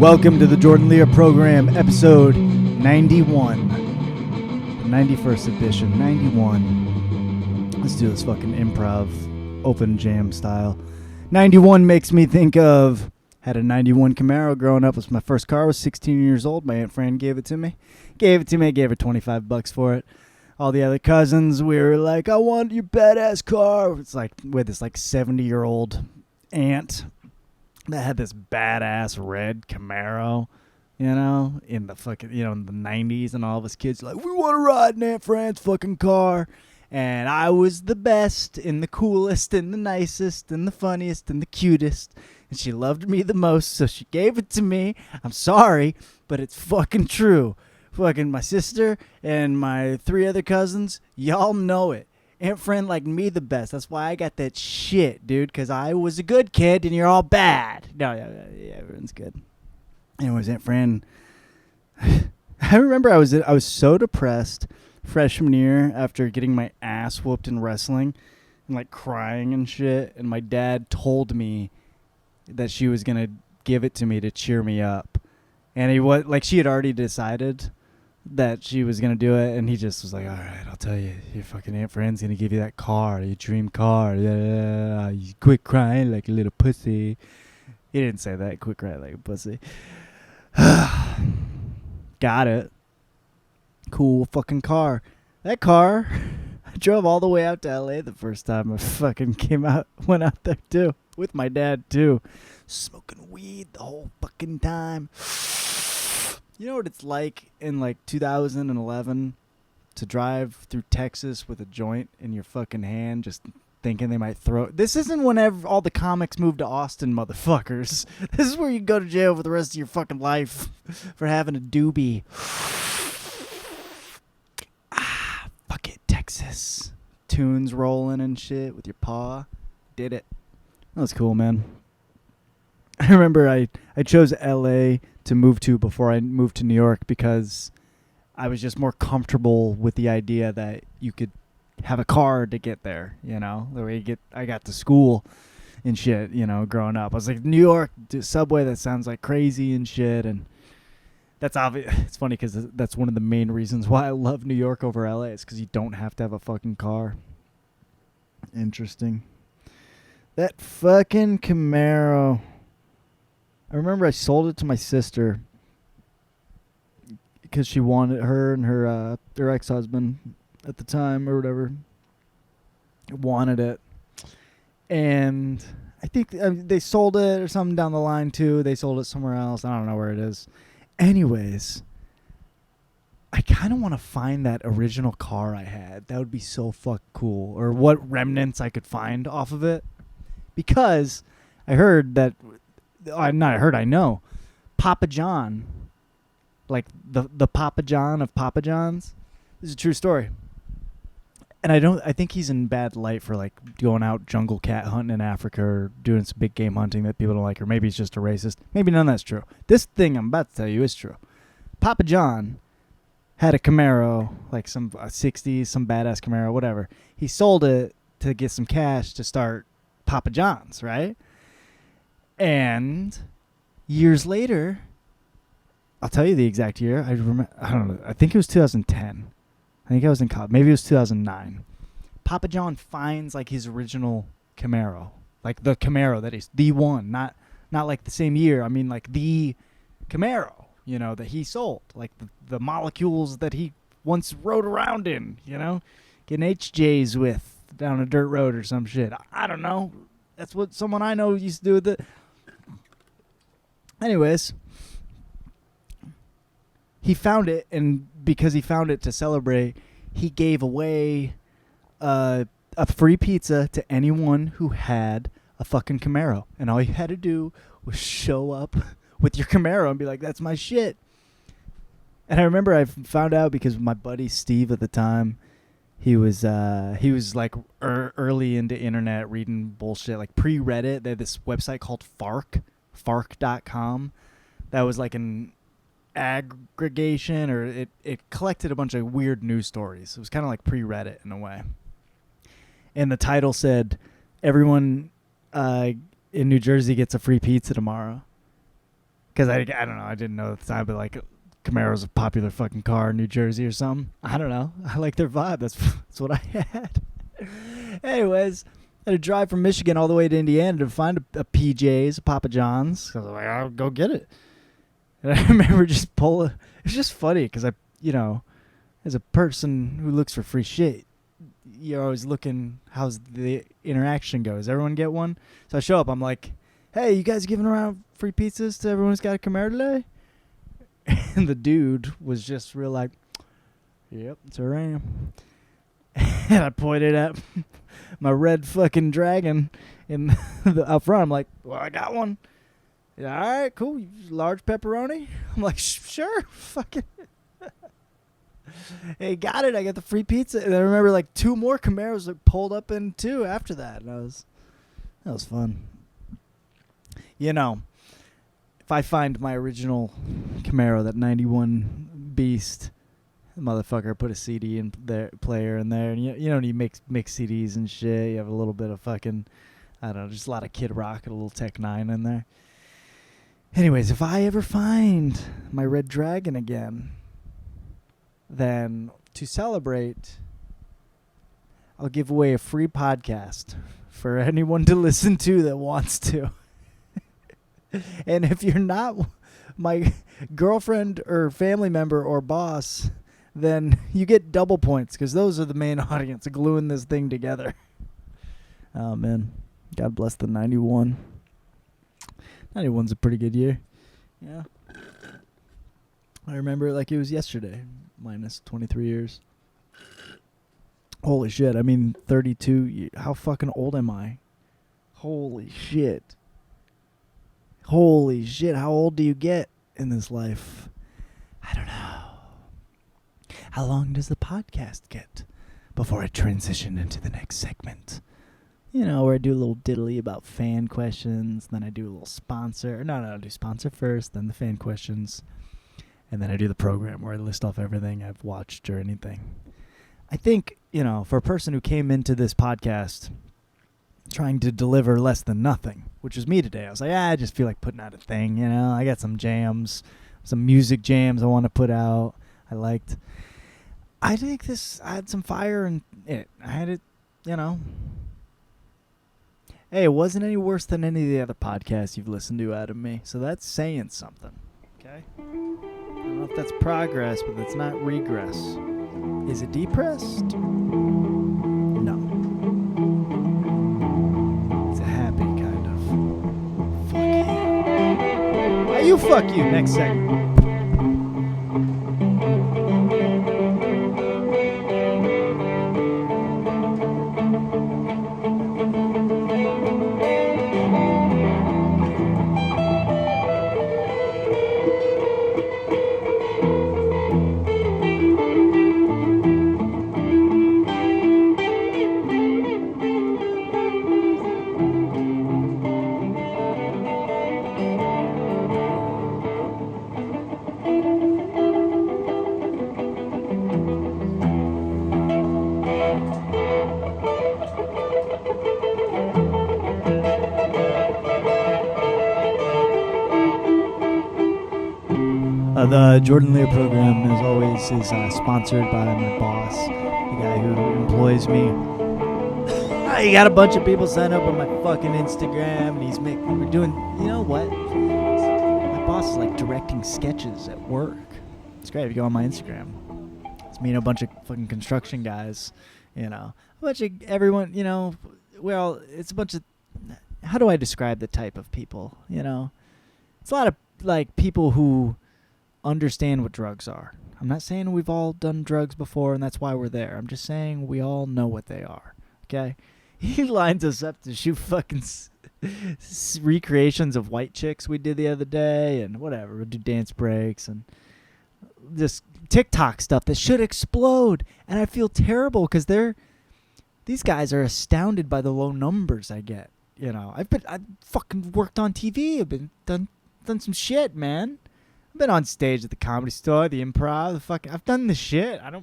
Welcome to the Jordan Leer program, episode 91. 91st edition, 91. Let's do this fucking improv, open jam style. 91 makes me think of, had a 91 Camaro growing up. It was my first car. I was 16 years old. My Aunt Fran gave it to me. I gave her $25 for it. All the other cousins, we were like, I want your badass car. It's like, with this like 70-year-old aunt that had this badass red Camaro, you know, in the fucking, you know, in the 90s, and all of us kids were like, we want to ride in Aunt Fran's fucking car. And I was the best and the coolest and the nicest and the funniest and the cutest. And she loved me the most, so she gave it to me. I'm sorry, but it's fucking true. Fucking my sister and my 3 other cousins, y'all know it. Aunt Fran liked me the best. That's why I got that shit, dude, because I was a good kid and you're all bad. No, yeah, everyone's good. Anyways, Aunt Fran, I remember I was so depressed freshman year after getting my ass whooped in wrestling and like crying and shit. And my dad told me that she was going to give it to me to cheer me up. And he was like, she had already decided that she was going to do it, and he just was like, all right, I'll tell you, your fucking Aunt Fran's going to give you that car, your dream car. Yeah, you quit crying like a little pussy. He didn't say that, quit crying like a pussy. Got it. Cool fucking car. That car, I drove all the way out to L.A. the first time I fucking went out there too, with my dad too. Smoking weed the whole fucking time. You know what it's like in like 2011 to drive through Texas with a joint in your fucking hand, just thinking they might throw it. This isn't whenever all the comics move to Austin, motherfuckers. This is where you go to jail for the rest of your fucking life for having a doobie. Fuck it, Texas. Tunes rolling and shit with your paw. Did it. That was cool, man. I remember I chose L.A. to move to before I moved to New York because I was just more comfortable with the idea that you could have a car to get there, you know, the way I got to school and shit, you know, growing up. I was like, New York, subway, that sounds like crazy and shit, and that's obvious. It's funny because that's one of the main reasons why I love New York over L.A. is because you don't have to have a fucking car. Interesting. That fucking Camaro. I remember I sold it to my sister because she wanted her and her ex-husband at the time or whatever wanted it, and I think they sold it or something down the line too. They sold it somewhere else. I don't know where it is. Anyways, I kind of want to find that original car I had. That would be so fuck cool. Or what remnants I could find off of it, because I heard that. I know Papa John, like the Papa John of Papa John's. This is a true story. And I think he's in bad light for like going out jungle cat hunting in Africa or doing some big game hunting that people don't like, or maybe he's just a racist. Maybe none of that's true. This thing I'm about to tell you is true. Papa John had a Camaro, like some 60s, some badass Camaro, whatever. He sold it to get some cash to start Papa John's, right? And years later, I'll tell you the exact year. I don't know. I think it was 2010. I think I was in college. Maybe it was 2009. Papa John finds like his original Camaro, like the Camaro that is the one, not like the same year. I mean like the Camaro, you know, that he sold, like the molecules that he once rode around in, you know, getting HJs with down a dirt road or some shit. I don't know. That's what someone I know used to do with it. Anyways, he found it, and because he found it to celebrate, he gave away a free pizza to anyone who had a fucking Camaro. And all you had to do was show up with your Camaro and be like, that's my shit. And I remember I found out because my buddy Steve at the time, he was like early into internet reading bullshit, like pre-Reddit. They had this website called Fark.com. That was like an aggregation, or it collected a bunch of weird news stories. It was kind of like pre-Reddit in a way. And the title said, everyone in New Jersey gets a free pizza tomorrow. Because I don't know, I didn't know at the time, but like Camaro's a popular fucking car in New Jersey or something. I don't know. I like their vibe. That's what I had. Anyways, I had to drive from Michigan all the way to Indiana to find a PJ's, a Papa John's. I was like, I'll go get it. And I remember just pulling. It's just funny because as a person who looks for free shit, you're always looking how's the interaction goes. Everyone get one? So I show up. I'm like, hey, you guys giving around free pizzas to everyone who's got a Camaro today? And the dude was just real like, yep, it's a ram. And I pointed at my red fucking dragon in up front. I'm like, well, I got one. Yeah, all right, cool. Large pepperoni? I'm like, sure, fuck it. Hey, got it. I got the free pizza. And I remember like 2 more Camaros that pulled up in too after that. And that was fun. If I find my original Camaro, that 91 Beast, the motherfucker put a CD in their player in there. And you mix CDs and shit. You have a little bit of fucking, I don't know, just a lot of Kid Rock and a little Tech 9 in there. Anyways, if I ever find my Red Dragon again, then to celebrate, I'll give away a free podcast for anyone to listen to that wants to. And if you're not my girlfriend or family member or boss, then you get double points because those are the main audience gluing this thing together. Oh, man. God bless the 91. 91's a pretty good year. Yeah. I remember it like it was yesterday, minus 23 years. Holy shit. I mean, 32. How fucking old am I? Holy shit. Holy shit. How old do you get in this life? I don't know. How long does the podcast get before I transition into the next segment? Where I do a little diddly about fan questions, then I do a little sponsor. No, I do sponsor first, then the fan questions, and then I do the program where I list off everything I've watched or anything. I think, for a person who came into this podcast trying to deliver less than nothing, which was me today, I was like, I just feel like putting out a thing, I got some jams, some music jams I want to put out. I think I had some fire in it. I had it, Hey, it wasn't any worse than any of the other podcasts you've listened to out of me. So that's saying something. Okay? I don't know if that's progress, but that's not regress. Is it depressed? No. It's a happy kind of. Fuck you. Why you fuck you? Next segment. The Jordan Leer program, as always, is sponsored by my boss, the guy who employs me. He got a bunch of people signed up on my fucking Instagram, and we're doing, you know what? My boss is like directing sketches at work. It's great if you go on my Instagram. It's me and a bunch of fucking construction guys, a bunch of everyone, well, it's a bunch of, how do I describe the type of people, It's a lot of, like, people who understand what drugs are. I'm not saying we've all done drugs before and that's why we're there. I'm just saying we all know what they are. Okay? He lines us up to shoot fucking recreations of white chicks we did the other day and whatever. We'll do dance breaks and this TikTok stuff that should explode. And I feel terrible because these guys are astounded by the low numbers I get. I've fucking worked on TV. I've been done some shit, man. I've been on stage at the Comedy Store, the Improv, I've done the shit. That's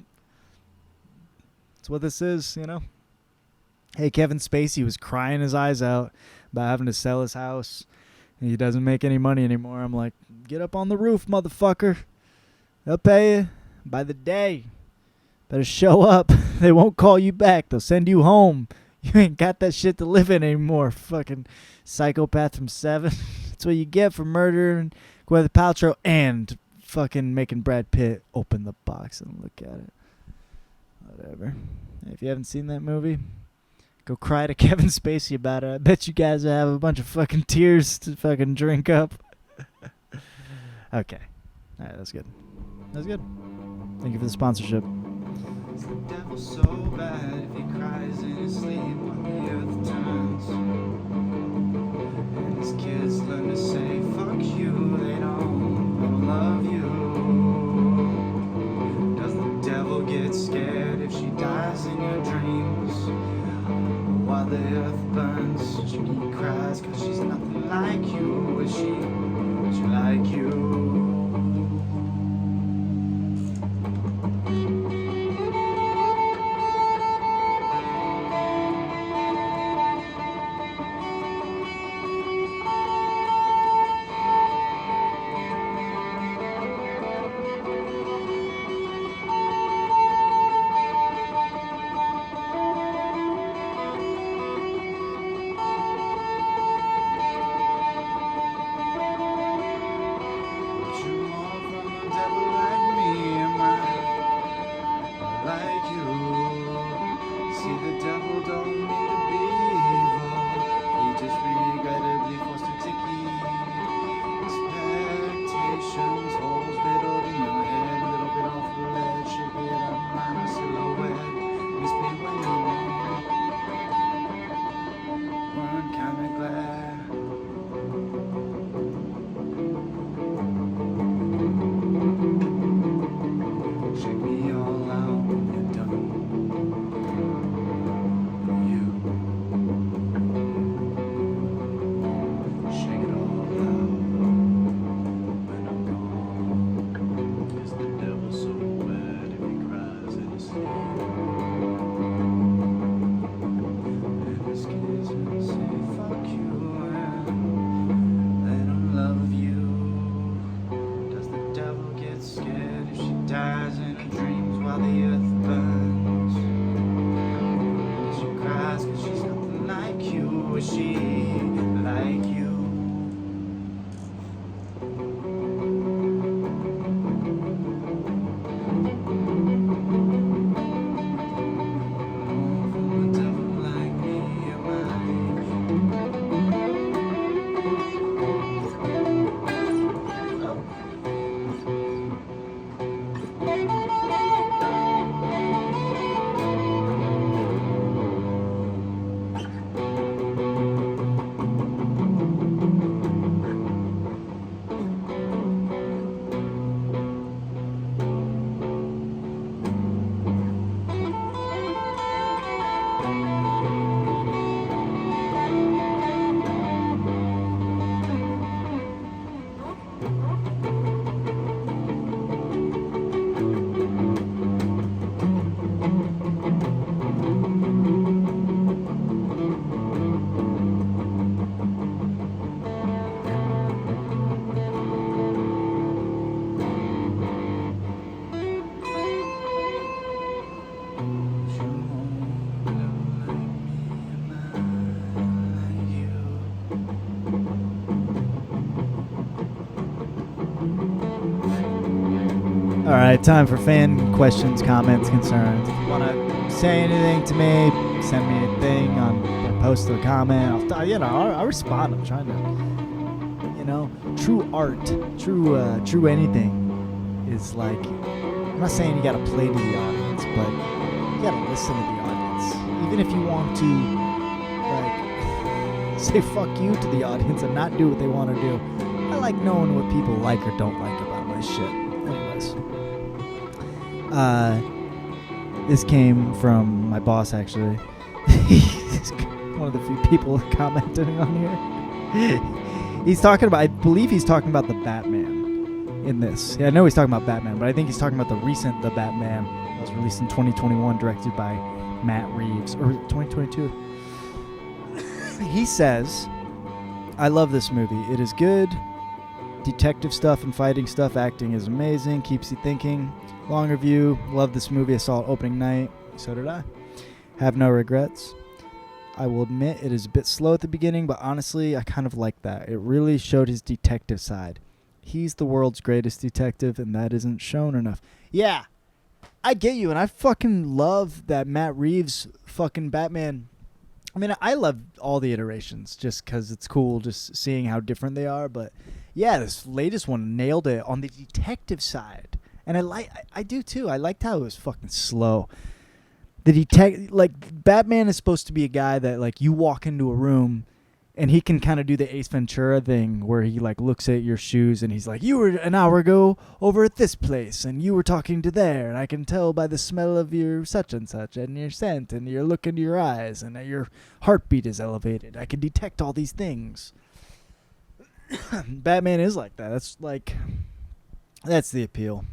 what this is, Hey, Kevin Spacey was crying his eyes out about having to sell his house He doesn't make any money anymore. I'm like, get up on the roof, motherfucker. They'll pay you by the day. Better show up. They won't call you back. They'll send you home. You ain't got that shit to live in anymore. Fucking psychopath from 7. That's what you get for murdering Gwyneth Paltrow and fucking making Brad Pitt open the box and look at it. Whatever. If you haven't seen that movie, go cry to Kevin Spacey about it. I bet you guys will have a bunch of fucking tears to fucking drink up. Okay. All right, that's good. That's good. Thank you for the sponsorship. Is the devil so bad if he cries in his sleep when the earth turns? And his kids learn to say, fuck you, they don't love you. Does the devil get scared if she dies in your dreams? While the earth burns, she cries cause she's nothing like you. Is she like you? All right, time for fan questions, comments, concerns. If you want to say anything to me, send me a thing on or post a comment. I'll respond. I'm trying to, true art, true anything is like, I'm not saying you got to play to the audience, but you got to listen to the audience. Even if you want to, like, say fuck you to the audience and not do what they want to do. I like knowing what people like or don't like about my shit. Anyways. This came from my boss, actually. He's one of the few people commenting on here. I believe he's talking about the Batman in this. Yeah, I know he's talking about Batman, but I think he's talking about the Batman that was released in 2021, directed by Matt Reeves, or 2022. He says, I love this movie. It is good. Detective stuff and fighting stuff. Acting is amazing. Keeps you thinking. Long review. Love this movie. I saw it opening night. So did I. Have no regrets. I will admit it is a bit slow at the beginning, but honestly, I kind of like that. It really showed his detective side. He's the world's greatest detective, and that isn't shown enough. Yeah, I get you, and I fucking love that Matt Reeves fucking Batman. I mean, I love all the iterations just because it's cool just seeing how different they are. But yeah, this latest one nailed it on the detective side, and I do too. I liked how it was fucking slow. Like Batman is supposed to be a guy that like you walk into a room, and he can kind of do the Ace Ventura thing where he like looks at your shoes and he's like, you were an hour ago over at this place and you were talking to there, and I can tell by the smell of your such and such and your scent and your look into your eyes and your heartbeat is elevated. I can detect all these things. Batman is like that. That's the appeal.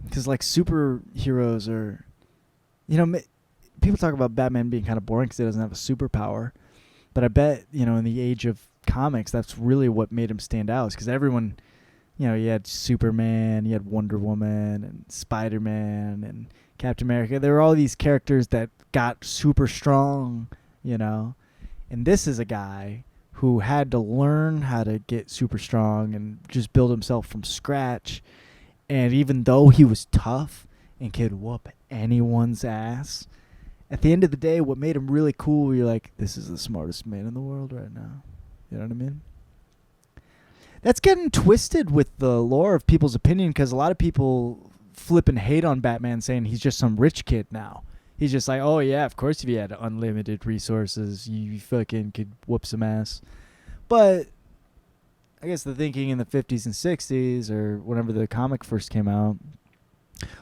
Because like superheroes are, people talk about Batman being kind of boring because he doesn't have a superpower. But I bet, in the age of comics, that's really what made him stand out. Because everyone, you had Superman, you had Wonder Woman, and Spider-Man, and Captain America. There were all these characters that got super strong, And this is a guy who had to learn how to get super strong and just build himself from scratch. And even though he was tough and could whoop anyone's ass, at the end of the day, what made him really cool, you're like, this is the smartest man in the world right now. You know what I mean? That's getting twisted with the lore of people's opinion because a lot of people flip and hate on Batman saying he's just some rich kid now. He's just like, oh, yeah, of course if you had unlimited resources, you fucking could whoop some ass. But I guess the thinking in the 50s and 60s or whenever the comic first came out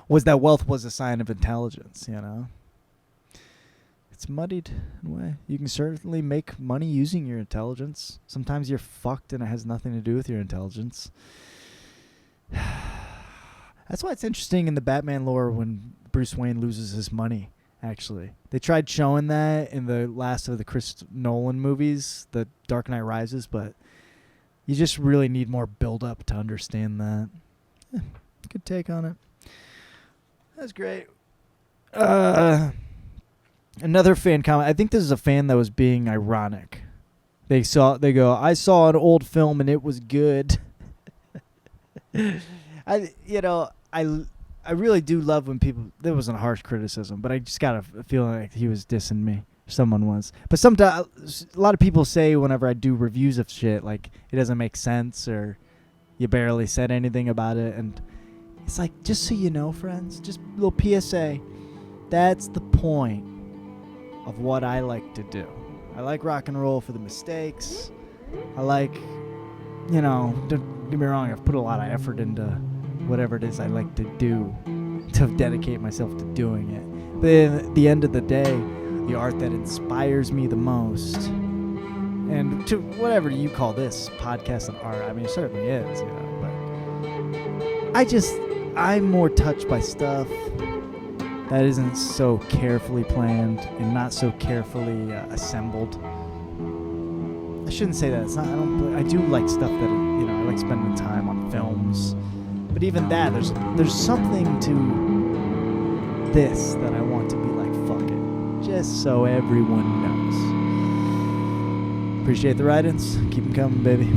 was that wealth was a sign of intelligence, It's muddied in a way. You can certainly make money using your intelligence. Sometimes you're fucked and it has nothing to do with your intelligence. That's why it's interesting in the Batman lore when Bruce Wayne loses his money, actually. They tried showing that in the last of the Chris Nolan movies, The Dark Knight Rises, but you just really need more build-up to understand that. Yeah, good take on it. That's great. Another fan comment. I think this is a fan that was being ironic. They go, I saw an old film and it was good. I really do love when people, there wasn't a harsh criticism, but I just got a feeling like he was dissing me. Someone was. But sometimes, a lot of people say whenever I do reviews of shit, like, it doesn't make sense or you barely said anything about it. And it's like, just so you know, friends, just a little PSA. That's the point of what I like to do. I like rock and roll for the mistakes. I like, don't get me wrong, I've put a lot of effort into whatever it is I like to do to dedicate myself to doing it. But at the end of the day, the art that inspires me the most, and to whatever you call this, podcast and art, I mean, it certainly is, but I'm more touched by stuff that isn't so carefully planned and not so carefully assembled. I shouldn't say that. I do like stuff that I like spending time on films, but even that, there's something to this that I want to be like, fuck it, just so everyone knows. Appreciate the write-ins. Keep them coming, baby.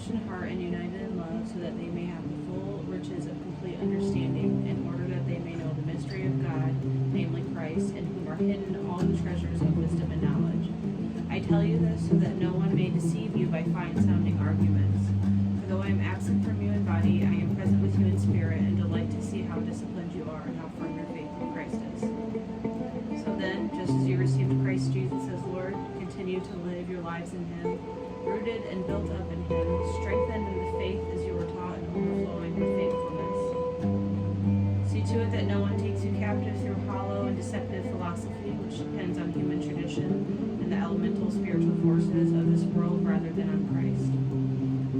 washed in heart and united in love, so that they may have the full riches of complete understanding, in order that they may know the mystery of God, namely Christ, in whom are hidden all the treasures of wisdom and knowledge. I tell you this so that no one may deceive you by fine-sounding arguments. For though I am absent from you in body, I am present with you in spirit, and delight to see how disciplined you are and how firm your faith in Christ is. So then, just as you received Christ Jesus as Lord, continue to live your lives in Him, rooted and built up in Him, strengthened in the faith as you were taught, and overflowing with faithfulness. See to it that no one takes you captive through hollow and deceptive philosophy, which depends on human tradition and the elemental spiritual forces of this world rather than on Christ.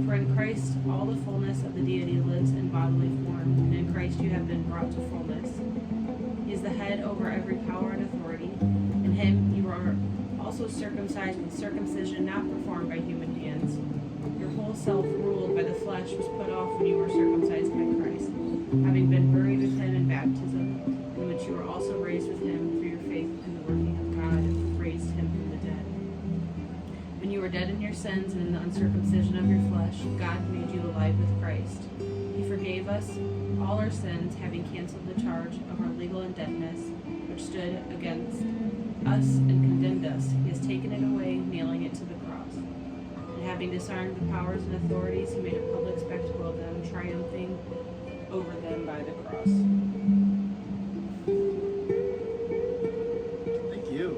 For in Christ all the fullness of the deity lives in bodily form, and in Christ you have been brought to fullness. He is the head over every power and authority. In Him you are also circumcised with circumcision not performed by human hands. Your whole self, ruled by the flesh, was put off when you were circumcised by Christ, having been buried with Him in baptism, in which you were also raised with Him through your faith in the working of God, who raised Him from the dead. When you were dead in your sins and in the uncircumcision of your flesh, God made you alive with Christ. He forgave us all our sins, having canceled the charge of our legal indebtedness, which stood against us and condemned us. He has taken it away, nailing it to the cross. And having disarmed the powers and authorities, He made a public spectacle of them, triumphing over them by the cross. Thank you.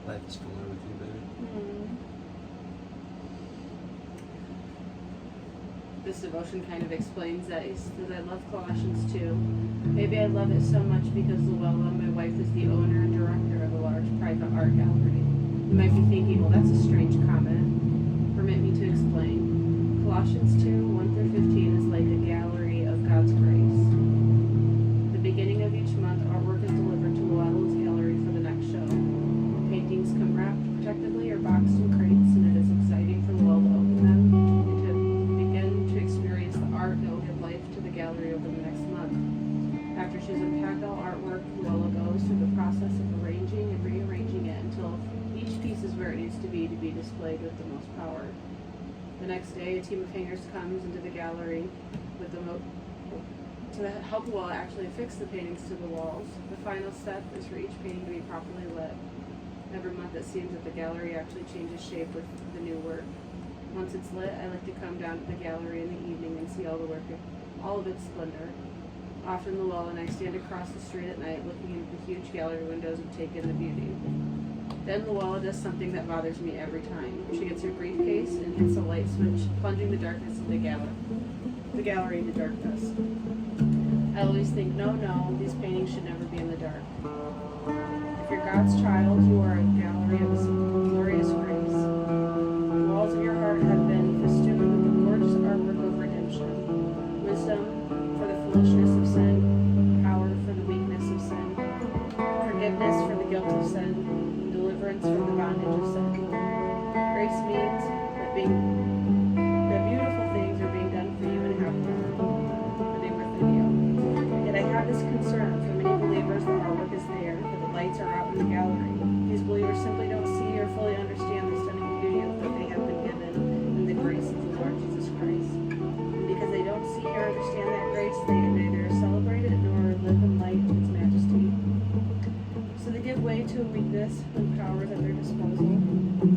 Life is fuller with you, baby. This devotion kind of explains that. He says, I love Colossians 2. Maybe I love it so much because Luella, my wife, is the owner and director of a large private art gallery. You might be thinking, well, that's a strange comment. Permit me to explain. Colossians 2, 1 through 15 is like a gallery of God's grace. At the beginning of each month, artwork is delivered to Luella's gallery for the next show. Paintings come wrapped protectively or boxed in crates, and it is exciting for Luella to open them and to begin to experience the art that will give life to the gallery over the next month. After she's unpacked all artwork, Luella goes through the process of arranging and rearranging it until each piece is where it needs to be displayed with the most power. The next day, a team of hangers comes into the gallery with to help Luella actually fix the paintings to the walls. The final step is for each painting to be properly lit. Every month it seems that the gallery actually changes shape with the new work. Once it's lit, I like to come down to the gallery in the evening and see all the work, all of its splendor. Often Luella and I stand across the street at night looking into the huge gallery windows and take in the beauty. Then Luella does something that bothers me every time. She gets her briefcase and hits a light switch, plunging the darkness of the gallery into darkness. I always think, no, these paintings should never be in the dark. If you're God's child, you are a gallery of His glorious grace. The walls of your heart have been festooned with the gorgeous artwork of redemption, wisdom for the foolishness of sin, power for the weakness of sin, forgiveness for the guilt of sin, and deliverance from the bondage of sin. Grace means that beautiful things are being done for you and have been within you. Yet I have this concern for many believers that artwork is there, that the lights are out in the gallery. These believers simply don't see or fully understand the stunning beauty of what they have been given in the grace of the Lord Jesus Christ. And because they don't see or understand that grace, they neither celebrate it nor live in light of its majesty. So they give way to a weakness when power is at their disposal.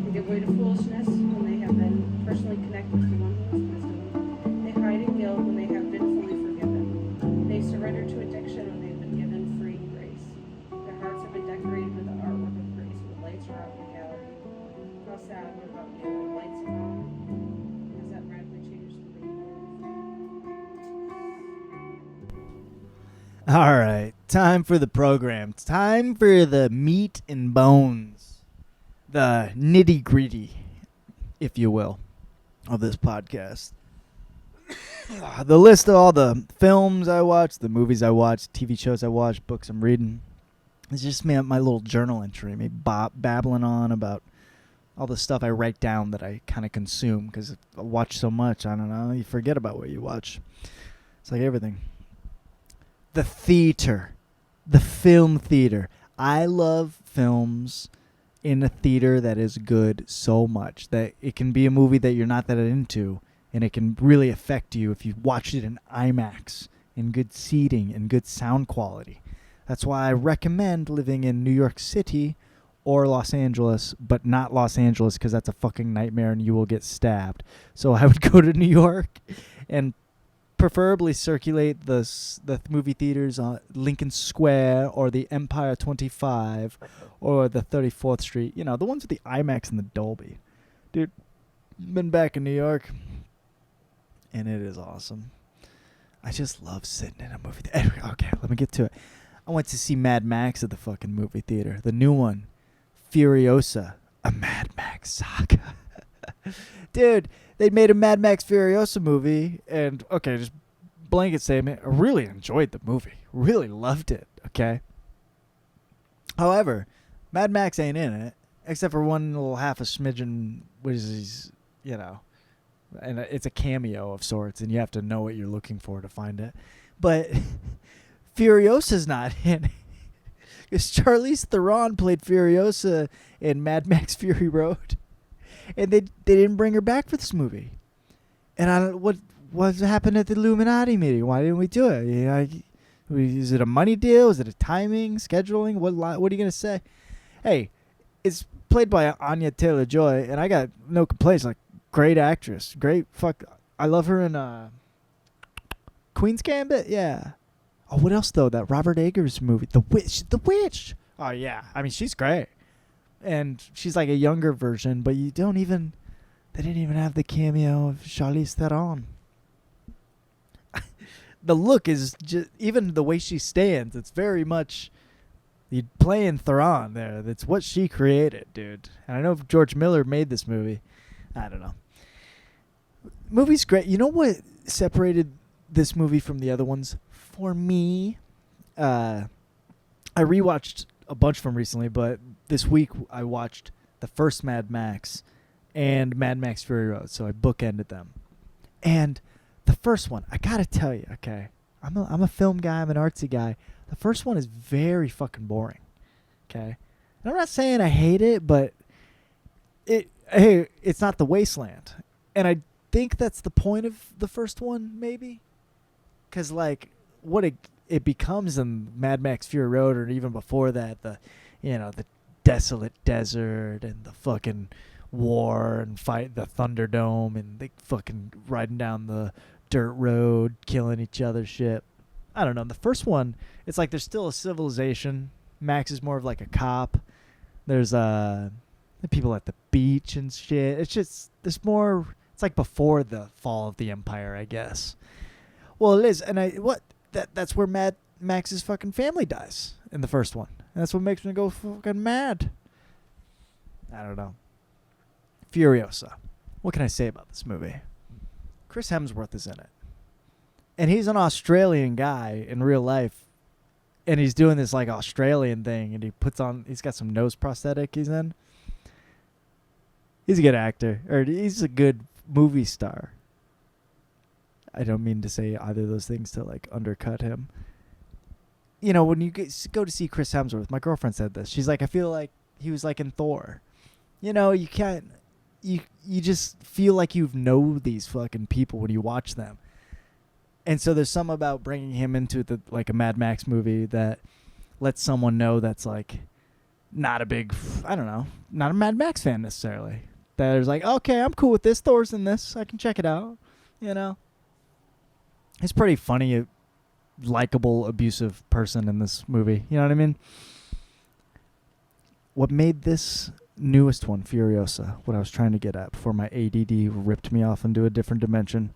They give way to foolishness when they have been personally connected to the one who is wisdom. They hide in guilt when they have been fully forgiven. They surrender to addiction when they have been given free grace. Their hearts have been decorated with the artwork of grace, and the lights are out in the gallery. How sad, what about you? The lights are on. Has that radically changed the way you live? All right, time for the program. Time for the meat and bones, the nitty gritty, if you will, of this podcast. The list of all the films I watch, the movies I watch, TV shows I watch, books I'm reading. It's just my little journal entry, me babbling on about all the stuff I write down that I kind of consume, because I watch so much, I don't know, you forget about what you watch. It's like everything. The theater, the film theater. I love films in a theater that is good so much that it can be a movie that you're not that into, and it can really affect you if you watch it in IMAX, in good seating, and good sound quality. That's why I recommend living in New York City or Los Angeles, but not Los Angeles because that's a fucking nightmare and you will get stabbed. So I would go to New York and preferably circulate the movie theaters on Lincoln Square or the Empire 25 or the 34th Street. You know, the ones with the IMAX and the Dolby. Dude, been back in New York, and it is awesome. I just love sitting in a movie theater. Anyway, okay, let me get to it. I went to see Mad Max at the fucking movie theater. The new one, Furiosa, a Mad Max saga. Dude, they made a Mad Max Furiosa movie, and, okay, just blanket statement, I really enjoyed the movie. Really loved it, okay? However, Mad Max ain't in it, except for one little half a smidgen, which is, you know, and it's a cameo of sorts, and you have to know what you're looking for to find it. But Furiosa's not in it. Because Charlize Theron played Furiosa in Mad Max Fury Road. And they didn't bring her back for this movie. And I don't, what happened at the Illuminati meeting? Why didn't we do it? You know, is it a money deal? Is it a timing, scheduling? What are you going to say? Hey, it's played by Anya Taylor-Joy, and I got no complaints. Like, great actress. Great I love her in Queen's Gambit. Yeah. Oh, what else, though? That Robert Eggers movie. The Witch. Oh, yeah. I mean, she's great. And she's like a younger version, but they didn't even have the cameo of Charlize Theron. The look is just, even the way she stands, it's very much you playing Theron there. That's what she created, dude. And I know George Miller made this movie. I don't know. Movie's great. You know what separated this movie from the other ones for me? I rewatched a bunch from recently, but this week I watched the first Mad Max and Mad Max Fury Road, so I bookended them. And the first one, I gotta tell you, okay, I'm a film guy, I'm an artsy guy. The first one is very fucking boring, okay? And I'm not saying I hate it, but it's not the wasteland. And I think that's the point of the first one, maybe? Because, like, what it becomes in Mad Max Fury Road, or even before that, the desolate desert and the fucking war and fight the Thunderdome and they fucking riding down the dirt road, killing each other shit. I don't know. The first one, it's like there's still a civilization. Max is more of like a cop. There's the people at the beach and shit. It's just, there's more, it's like before the fall of the Empire, I guess. Well, it is, and that's where Mad Max's fucking family dies in the first one. And that's what makes me go fucking mad. I don't know. Furiosa. What can I say about this movie? Chris Hemsworth is in it. And he's an Australian guy in real life. And he's doing this like Australian thing, and he's got some nose prosthetic he's in. He's a good actor. Or he's a good movie star. I don't mean to say either of those things to like undercut him. You know, when you go to see Chris Hemsworth, my girlfriend said this. She's like, I feel like he was like in Thor. You know, you can't, you just feel like you know these fucking people when you watch them. And so there's some about bringing him into like a Mad Max movie that lets someone know that's like not a big, I don't know, not a Mad Max fan necessarily. That is like, okay, I'm cool with this. Thor's in this. I can check it out. You know? He's pretty funny, likable, abusive person in this movie. You know what I mean? What made this newest one, Furiosa, what I was trying to get at before my ADD ripped me off into a different dimension.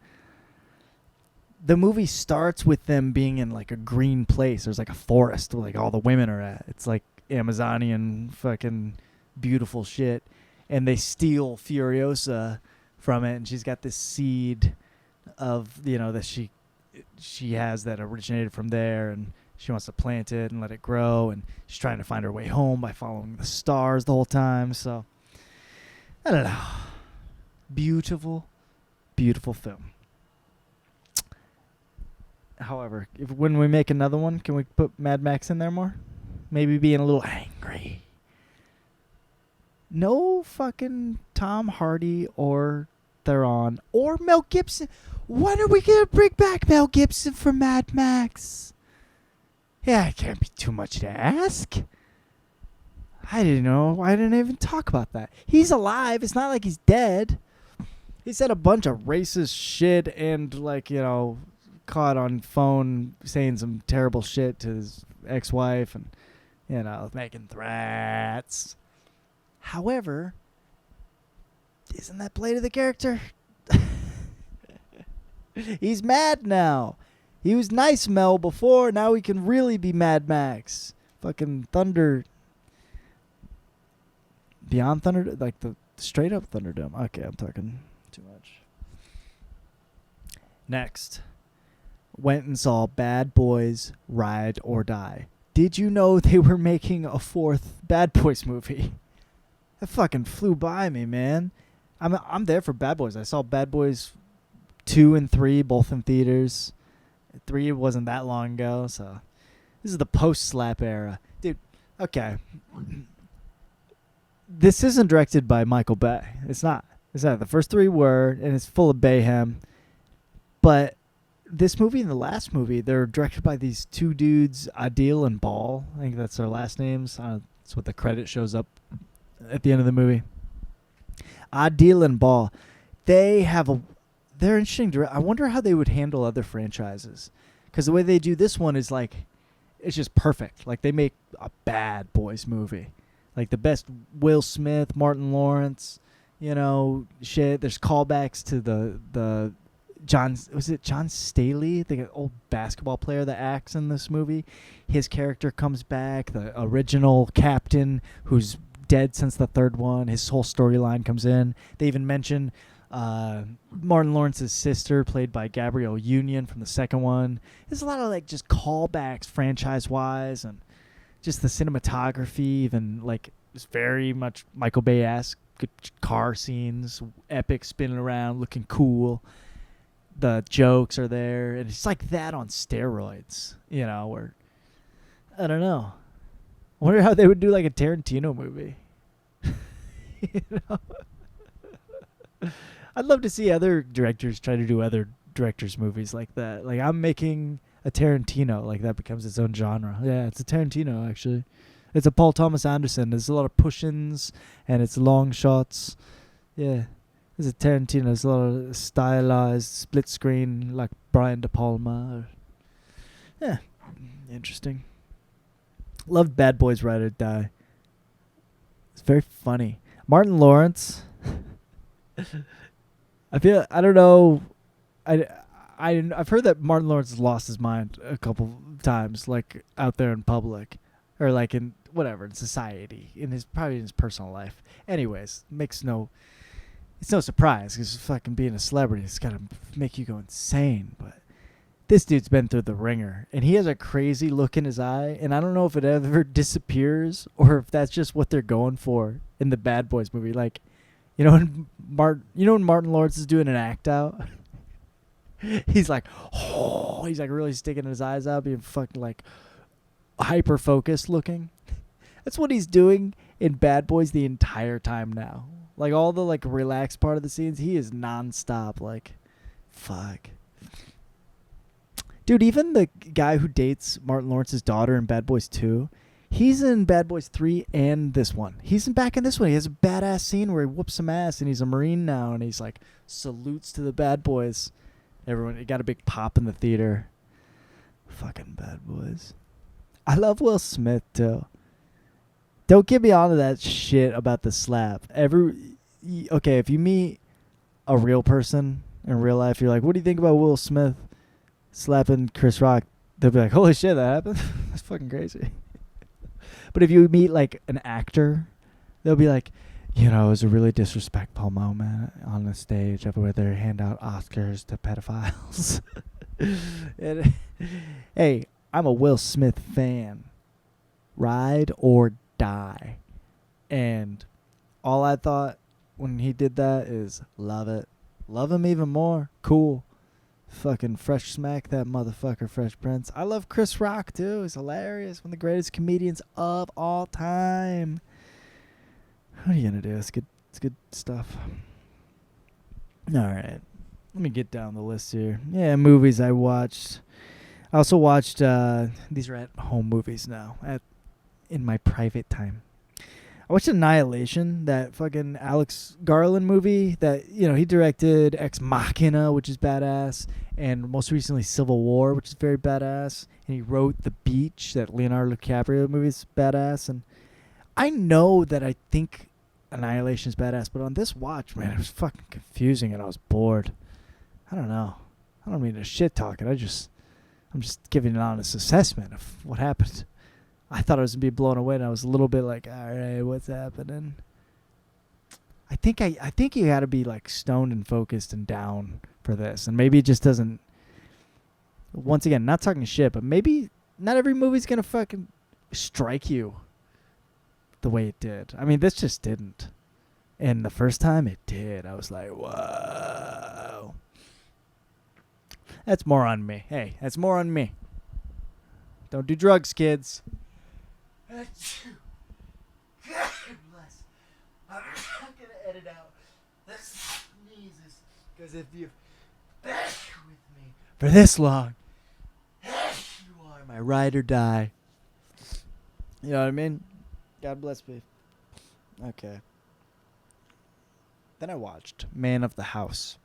The movie starts with them being in like a green place. There's like a forest where like all the women are at. It's like Amazonian fucking beautiful shit. And they steal Furiosa from it, and she's got this seed of, you know, that she has that originated from there, and she wants to plant it and let it grow, and she's trying to find her way home by following the stars the whole time. So I don't know. Beautiful, beautiful film. However, when we make another one, can we put Mad Max in there more? Maybe being a little angry. No fucking Tom Hardy or Theron or Mel Gibson. When are we gonna bring back Mel Gibson for Mad Max? Yeah, it can't be too much to ask. I didn't know. I didn't even talk about that. He's alive. It's not like he's dead. He said a bunch of racist shit and, like, you know, caught on phone saying some terrible shit to his ex-wife and, you know, making threats. However, isn't that play to the character? He's mad now. He was nice Mel before. Now he can really be Mad Max. Fucking Thunder. Beyond Thunder, like the straight up Thunderdome. Okay, I'm talking too much. Next, went and saw Bad Boys Ride or Die. Did you know they were making a 4th Bad Boys movie? That fucking flew by me, man. I'm there for Bad Boys. I saw Bad Boys 2 and 3 both in theaters. 3 wasn't that long ago, so this is the post-slap era. Dude, okay. This isn't directed by Michael Bay. It's not. It's not. The first 3 were, and it's full of bayhem. But this movie and the last movie, they're directed by these 2 dudes, Adil and Ball. I think that's their last names. That's what the credit shows up at the end of the movie. Adil and Ball. They're interesting. I wonder how they would handle other franchises. Because the way they do this one is like, it's just perfect. Like, they make a Bad Boys movie. Like the best Will Smith, Martin Lawrence, you know, shit. There's callbacks to the John Staley, the old basketball player that acts in this movie. His character comes back. The original captain who's dead since the 3rd one. His whole storyline comes in. They even mention Martin Lawrence's sister, played by Gabrielle Union from the 2nd one. There's a lot of like just callbacks franchise-wise, and just the cinematography, even like it's very much Michael Bay-esque. Good car scenes, epic spinning around, looking cool. The jokes are there, and it's like that on steroids, you know. Where I don't know. I wonder how they would do like a Tarantino movie. You know? I'd love to see other directors try to do other directors' movies like that. Like, I'm making a Tarantino, like that becomes its own genre. Yeah, it's a Tarantino, actually. It's a Paul Thomas Anderson. There's a lot of push-ins, and it's long shots. Yeah, it's a Tarantino. There's a lot of stylized split screen, like Brian De Palma. Yeah, interesting. Loved Bad Boys Ride or Die. It's very funny. Martin Lawrence. I don't know. I've heard that Martin Lawrence has lost his mind a couple times, like out there in public, or like in whatever, in society, probably in his personal life. Anyways, it's no surprise because fucking being a celebrity, it's gotta make you go insane. But this dude's been through the ringer, and he has a crazy look in his eye, and I don't know if it ever disappears or if that's just what they're going for in the Bad Boys movie. Like, you know when Martin Lawrence is doing an act out. He's like really sticking his eyes out, being fucking like hyper focused looking. That's what he's doing in Bad Boys the entire time now. Like all the like relaxed part of the scenes, he is nonstop. Like, fuck, dude. Even the guy who dates Martin Lawrence's daughter in Bad Boys 2, he's in Bad Boys 3 and this one. He's back in this one. He has a badass scene where he whoops some ass, and he's a Marine now, and he's like salutes to the Bad Boys. Everyone, it got a big pop in the theater. Fucking Bad Boys. I love Will Smith too. Don't get me onto that shit about the slap. Okay, if you meet a real person in real life, you're like, what do you think about Will Smith slapping Chris Rock? They'll be like, holy shit, that happened? That's fucking crazy. But if you meet like an actor, they'll be like, you know, it was a really disrespectful moment on the stage where they hand out Oscars to pedophiles. And, hey, I'm a Will Smith fan. Ride or die. And all I thought when he did that is love it. Love him even more. Cool. Fucking fresh smack that motherfucker, Fresh Prince. I love Chris Rock too. He's hilarious. One of the greatest comedians of all time. What are you gonna do? It's good. It's good stuff. All right. Let me get down the list here. Yeah, movies I watched. I also watched. These are at home movies now. In my private time. I watched Annihilation, that fucking Alex Garland movie that, he directed Ex Machina, which is badass, and most recently Civil War, which is very badass, and he wrote The Beach, that Leonardo DiCaprio movie is badass, and I know that I think Annihilation is badass, but on this watch, man, it was fucking confusing and I was bored. I don't know. I don't mean to shit talk it. I'm just giving an honest assessment of what happened. I thought I was gonna be blown away, and I was a little bit like, all right, what's happening? I think you got to be like stoned and focused and down for this, and maybe it just doesn't. Once again, not talking shit, but maybe not every movie's gonna fucking strike you the way it did. I mean, this just didn't, and the first time it did, I was like, whoa. That's more on me. Hey, that's more on me. Don't do drugs, kids. I'm not gonna edit out the sneezes, because if you've been with me for this long, you are my ride or die. You know what I mean? God bless me. Okay. Then I watched Man of the House.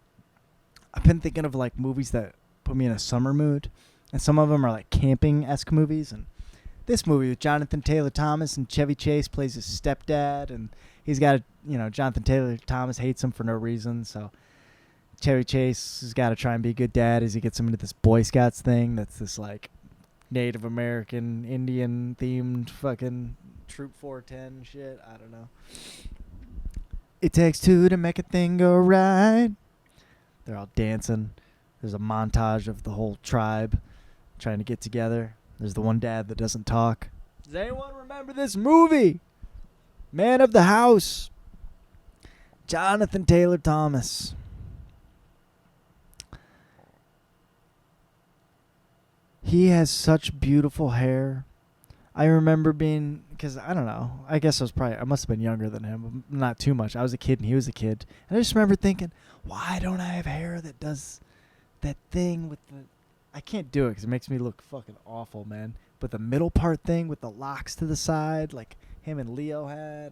I've been thinking of like movies that put me in a summer mood, and some of them are like camping-esque movies, and this movie with Jonathan Taylor Thomas and Chevy Chase plays his stepdad, and he's got Jonathan Taylor Thomas hates him for no reason, so Chevy Chase has got to try and be a good dad as he gets him into this Boy Scouts thing that's this like Native American Indian themed fucking Troop 410 shit. I don't know. It takes two to make a thing go right. They're all dancing. There's a montage of the whole tribe trying to get together. There's the one dad that doesn't talk. Does anyone remember this movie? Man of the House. Jonathan Taylor Thomas. He has such beautiful hair. I remember being, because I don't know, I guess I must have been younger than him, but not too much. I was a kid and he was a kid. And I just remember thinking, why don't I have hair that does that thing with the, I can't do it because it makes me look fucking awful, man. But the middle part thing with the locks to the side, like him and Leo had.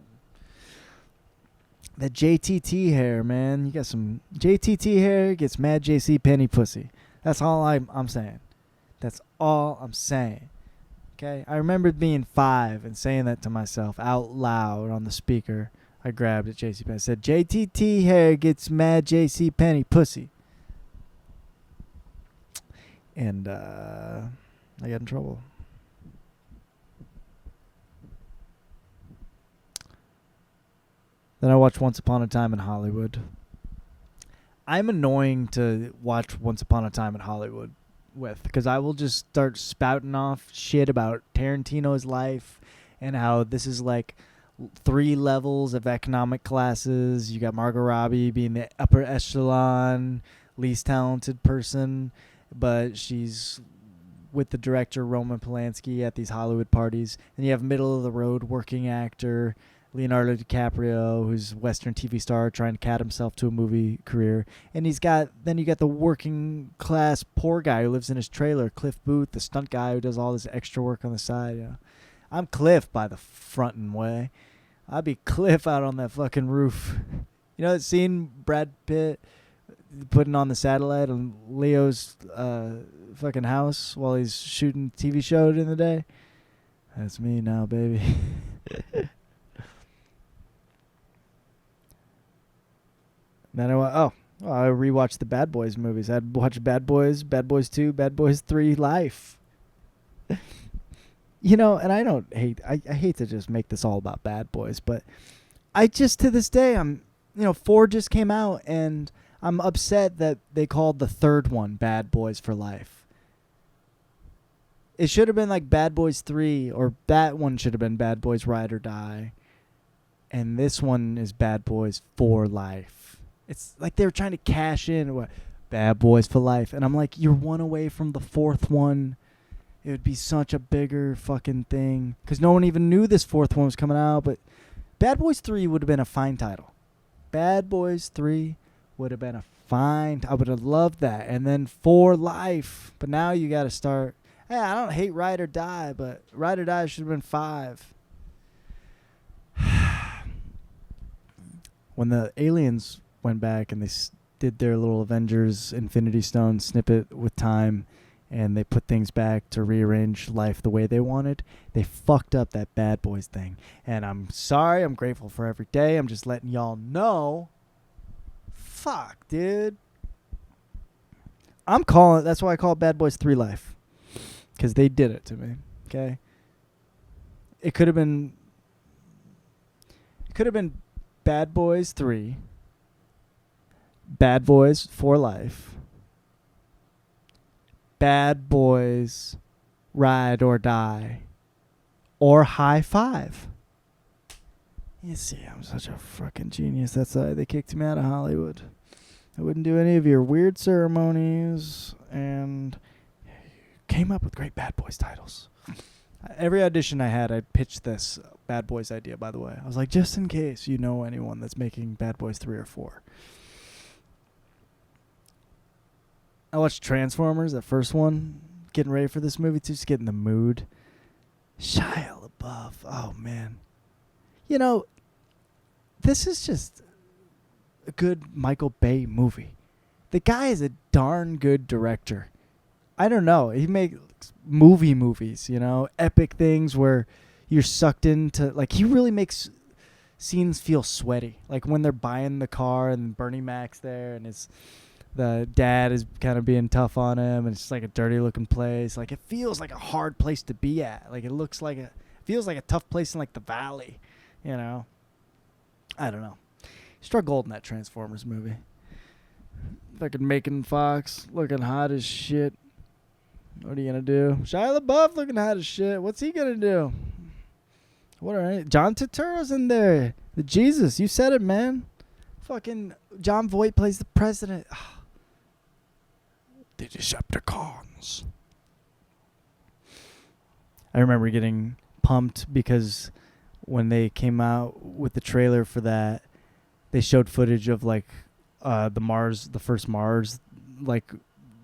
That JTT hair, man. You got some JTT hair, gets mad JC Penny pussy. That's all I'm saying. That's all I'm saying. Okay? I remember being 5 and saying that to myself out loud on the speaker. I grabbed at JC Penny. I said, JTT hair gets mad JC Penny pussy. And I got in trouble. Then I watched Once Upon a Time in Hollywood. I'm annoying to watch Once Upon a Time in Hollywood with, because I will just start spouting off shit about Tarantino's life and how this is like 3 levels of economic classes. You got Margot Robbie being the upper echelon, least talented person, but she's with the director Roman Polanski at these Hollywood parties. And you have middle of the road working actor Leonardo DiCaprio, who's a Western TV star trying to cat himself to a movie career. And you got the working class poor guy who lives in his trailer, Cliff Booth, the stunt guy who does all this extra work on the side. Yeah. I'm Cliff by the front and way. I'd be Cliff out on that fucking roof. You know that scene Brad Pitt putting on the satellite on Leo's fucking house while he's shooting a TV show in the day? That's me now, baby. Then I rewatched the Bad Boys movies. I'd watch Bad Boys, Bad Boys 2, Bad Boys 3, Life. And I hate to just make this all about Bad Boys, but I just, to this day, 4 just came out, and I'm upset that they called the third one Bad Boys for Life. It should have been like Bad Boys 3, or that one should have been Bad Boys Ride or Die. And this one is Bad Boys for Life. It's like they were trying to cash in Bad Boys for Life. And I'm like, you're one away from the 4th one. It would be such a bigger fucking thing. Because no one even knew this 4th one was coming out. But Bad Boys 3 would have been a fine title. Bad Boys 3 would have been a fine. I would have loved that. And then For Life. But now you got to start. Hey, I don't hate Ride or Die, but Ride or Die should have been 5. When the aliens went back and they did their little Avengers Infinity Stone snippet with time, and they put things back to rearrange life the way they wanted, they fucked up that Bad Boys thing. And I'm sorry. I'm grateful for every day. I'm just letting y'all know. Fuck, dude. That's why I call it Bad Boys 3 Life. Because they did it to me. Okay? It could have been Bad Boys 3, Bad Boys for Life, Bad Boys Ride or Die, or High Five. You see, I'm such a fucking genius. That's why they kicked me out of Hollywood. I wouldn't do any of your weird ceremonies, and came up with great Bad Boys titles. Every audition I had, I'd pitch this Bad Boys idea, by the way. I was like, just in case you know anyone that's making Bad Boys 3 or 4. I watched Transformers, that first one, getting ready for this movie, too, just getting in the mood. Shia LaBeouf, oh, man. You know, this is just a good Michael Bay movie. The guy is a darn good director. I don't know. He makes movies, you know, epic things where you're sucked into, like, he really makes scenes feel sweaty. Like when they're buying the car and Bernie Mac's there and the dad is kind of being tough on him, and it's just like a dirty looking place. Like, it feels like a hard place to be at. Like, feels like a tough place in like the valley, you know. I don't know. Struck gold in that Transformers movie. Fucking Megan Fox looking hot as shit. What are you gonna do? Shia LaBeouf looking hot as shit. What's he gonna do? John Turturro's in there. The Jesus, you said it, man. Fucking John Voight plays the president. The Decepticons. I remember getting pumped because when they came out with the trailer for that, they showed footage of like the first Mars like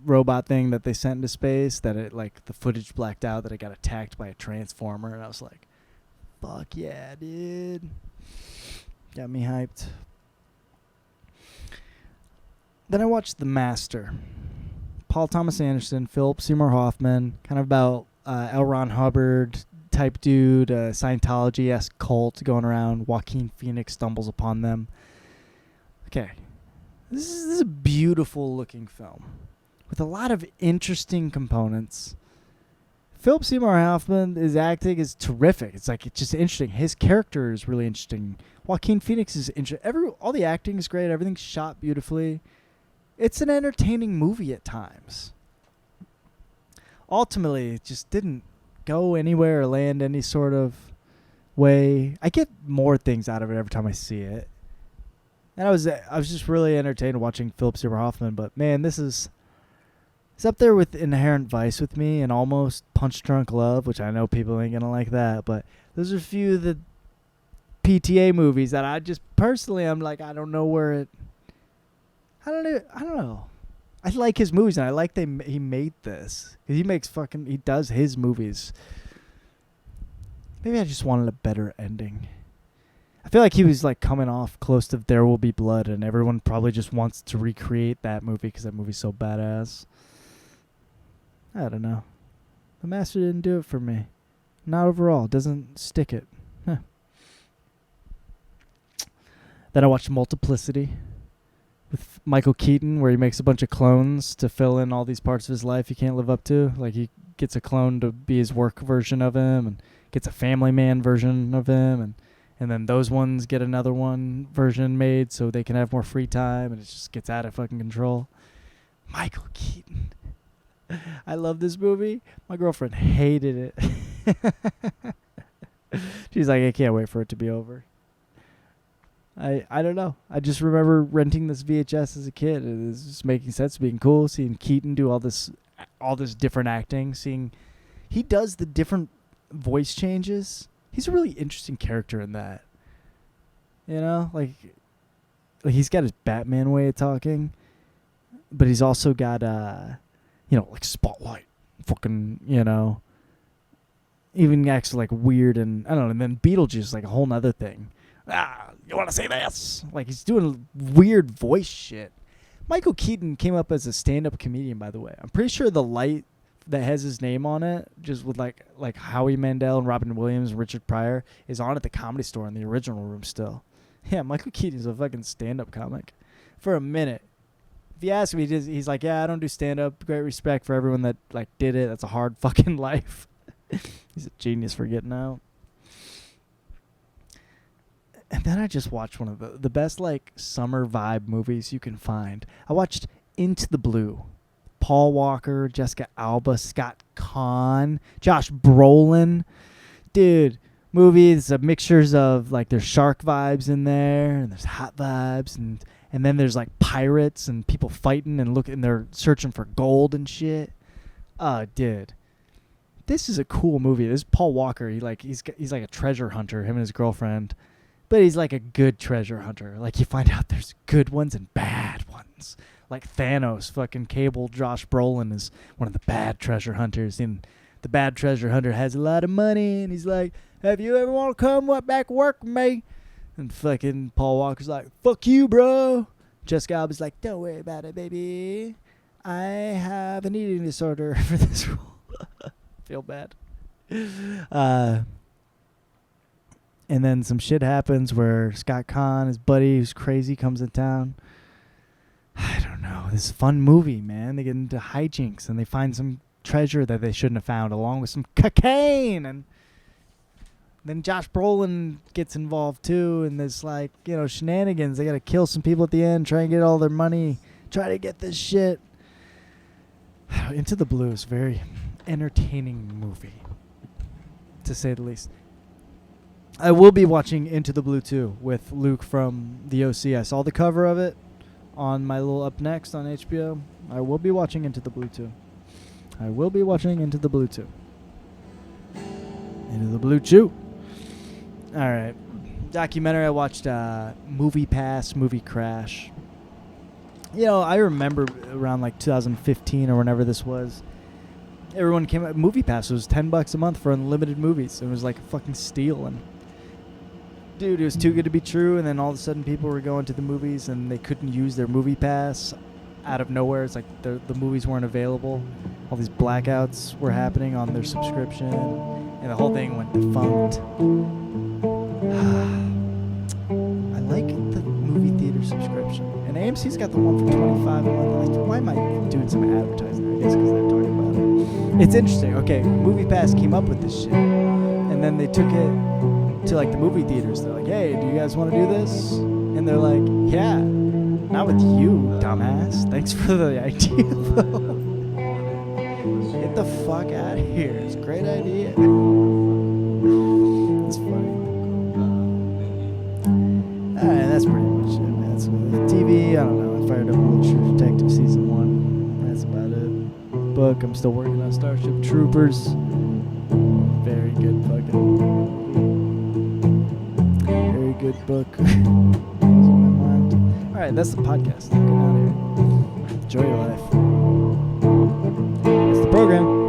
robot thing that they sent into space, that it like the footage blacked out, that it got attacked by a transformer, and I was like, fuck yeah, dude. Got me hyped. Then I watched The Master. Paul Thomas Anderson, Philip Seymour Hoffman, kind of about L. Ron Hubbard type dude, Scientology-esque cult going around. Joaquin Phoenix stumbles upon them. Okay. This is a beautiful looking film with a lot of interesting components. Philip Seymour Hoffman, his acting is terrific. It's just interesting. His character is really interesting. Joaquin Phoenix is interesting. All the acting is great. Everything's shot beautifully. It's an entertaining movie at times. Ultimately, it just didn't go anywhere or land any sort of way. I get more things out of it every time I see it. And I was just really entertained watching Philip Seymour Hoffman. But man, it's up there with Inherent Vice with me, and almost Punch Drunk Love, which I know people ain't gonna like that. But those are a few of the PTA movies that I just personally, I'm like, I don't know where it. I don't know. I like his movies, and I like he made this. He does his movies. Maybe I just wanted a better ending. I feel like he was like coming off close to There Will Be Blood, and everyone probably just wants to recreate that movie because that movie's so badass. I don't know. The Master didn't do it for me. Not overall. Doesn't stick it. Huh. Then I watched Multiplicity with Michael Keaton, where he makes a bunch of clones to fill in all these parts of his life he can't live up to. Like, he gets a clone to be his work version of him, and gets a family man version of him, and then those ones get another one version made so they can have more free time, and it just gets out of fucking control. Michael Keaton. I love this movie. My girlfriend hated it. She's like, I can't wait for it to be over. I don't know. I just remember renting this VHS as a kid. It was just making sense, being cool, seeing Keaton do all this different acting, seeing he does the different voice changes. He's a really interesting character in that. You know, like he's got his Batman way of talking, but he's also got like Spotlight, fucking, even acts like weird, and I don't know. And then Beetlejuice is like a whole nother thing. You want to say this? Like he's doing weird voice shit. Michael Keaton came up as a stand-up comedian, by the way. I'm pretty sure the light that has his name on it, just with like Howie Mandel and Robin Williams and Richard Pryor, is on at the Comedy Store in the original room still. Yeah, Michael Keaton's a fucking stand-up comic. For a minute. If you ask me, he's like, yeah, I don't do stand-up. Great respect for everyone that like did it. That's a hard fucking life. He's a genius for getting out. And then I just watched one of the best like summer vibe movies you can find. I watched Into the Blue. Paul Walker, Jessica Alba, Scott Conn, Josh Brolin. Dude, movies of mixtures of like there's shark vibes in there and there's hot vibes and then there's like pirates and people fighting and they're searching for gold and shit. Dude. This is a cool movie. This is Paul Walker. He's like a treasure hunter, him and his girlfriend. But he's like a good treasure hunter. Like you find out there's good ones and bad ones. Like Thanos, fucking Cable, Josh Brolin is one of the bad treasure hunters. And the bad treasure hunter has a lot of money and he's like, have you ever want to come back work with me? And fucking Paul Walker's like, fuck you, bro. Jessica Alba's like, don't worry about it, baby. I have an eating disorder for this role. Feel bad. And then some shit happens where Scott Conn, his buddy who's crazy, comes in town. I don't know. This is a fun movie, man. They get into hijinks and they find some treasure that they shouldn't have found along with some cocaine. And then Josh Brolin gets involved too. And there's like, shenanigans. They got to kill some people at the end, try and get all their money, try to get this shit. Into the Blue is a very entertaining movie, to say the least. I will be watching Into the Blue 2 with Luke from the OC. I saw the cover of it on my little Up Next on HBO. I will be watching Into the Blue 2. Into the Blue 2. All right. Documentary I watched, Movie Pass, Movie Crash. I remember around like 2015 or whenever this was, everyone came out. Movie Pass was $10 a month for unlimited movies. It was like a fucking steal. And dude, it was too good to be true. And then all of a sudden people were going to the movies and they couldn't use their Movie Pass out of nowhere. It's like the movies weren't available. All these blackouts were happening on their subscription. And the whole thing went defunct. I like the movie theater subscription. And AMC's got the one for $25 a month. Like, why am I doing some advertising? I guess because they're talking about it. It's interesting. Okay, Movie Pass came up with this shit. And then they took it to like the movie theaters. They're like, hey, do you guys want to do this? And they're like, yeah. Not with you, dumbass. Thanks for the idea, though. Get the fuck out of here. It's a great idea. It's funny. Alright, that's pretty much it, man. That's TV, I don't know. I fired up Old True Detective Season 1. That's about it. Book, I'm still working on Starship Troopers. Very good book. Alright, that's the podcast. Get out of here. Enjoy your life. That's the program.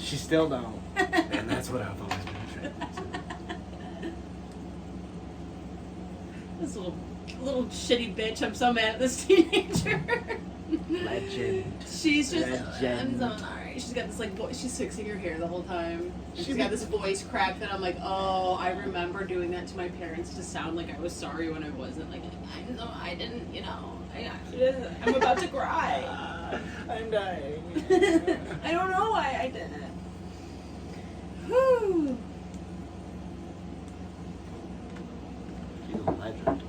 She still don't. And that's what I've always been attracted to. This little shitty bitch. I'm so mad at this teenager. Legend. She's just. Legend. I'm so sorry. She's got this like voice. She's fixing her hair the whole time. She's got this voice crack that I'm like, oh, I remember doing that to my parents to sound like I was sorry when I wasn't. Like, I didn't, you know. I'm about to cry. I'm dying. I don't know why I didn't. Whew. She's a legend.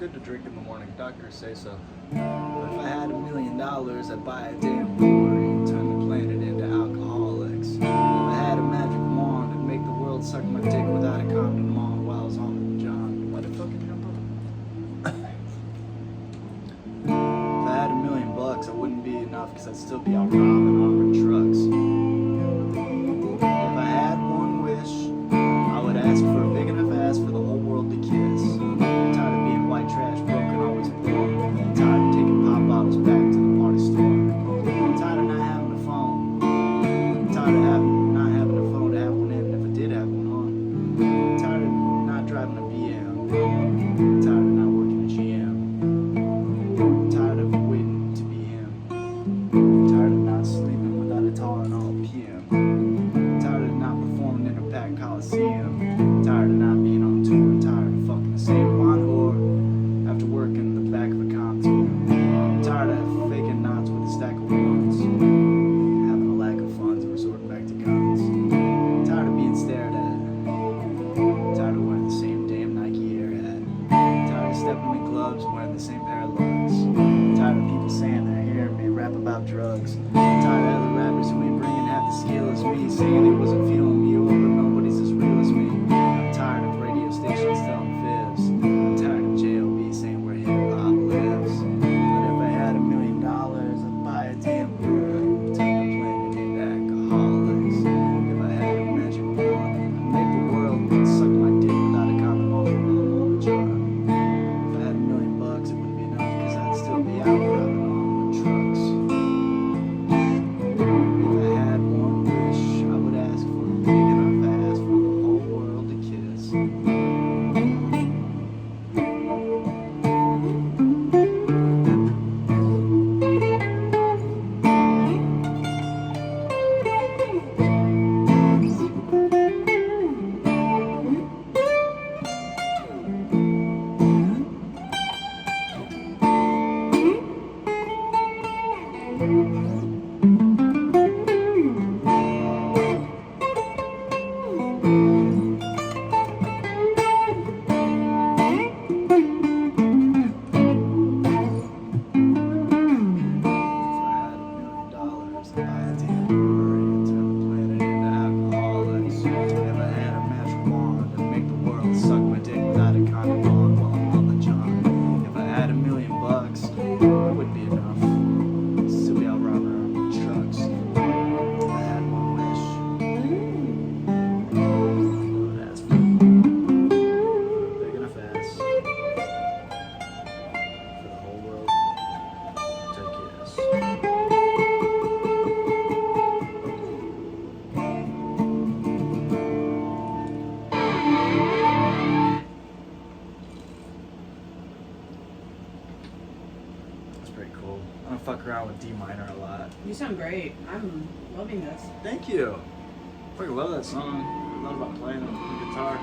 good to drink in the morning. Doctors say so. But if I had $1 million, I'd buy a damn brewery and turn the planet into alcoholics. If I had a magic wand, I'd make the world suck my dick without a condom on while I was on the John. What a fucking jump up. If I had $1 million, I wouldn't be enough because I'd still be out robbing armored trucks. If I had one wish, I would ask for a big enough ass for the whole world to kiss. I'm tired of being white trash, broken, always poor. I'm tired of taking pop bottles back to the party store. I'm tired saying he wasn't feeling me, but nobody's as real as me. I'm tired of radio stations telling fibs. I'm tired of JLB saying where hip hop lives. But if I had $1 million, I'd buy a damn brewery, turn the planet into alcoholics. If I had a magic wand, I'd make the world suck my dick without a condom on the jar. If I had $1 million, it wouldn't be enough, 'cause I'd still be out driving on the trucks. If I had one wish, I would ask for a big enough ass for the whole world to kiss. Pretty cool. I don't fuck around with D minor a lot. You sound great. I'm loving this. Thank you. I fucking love that song. I love about playing the guitar.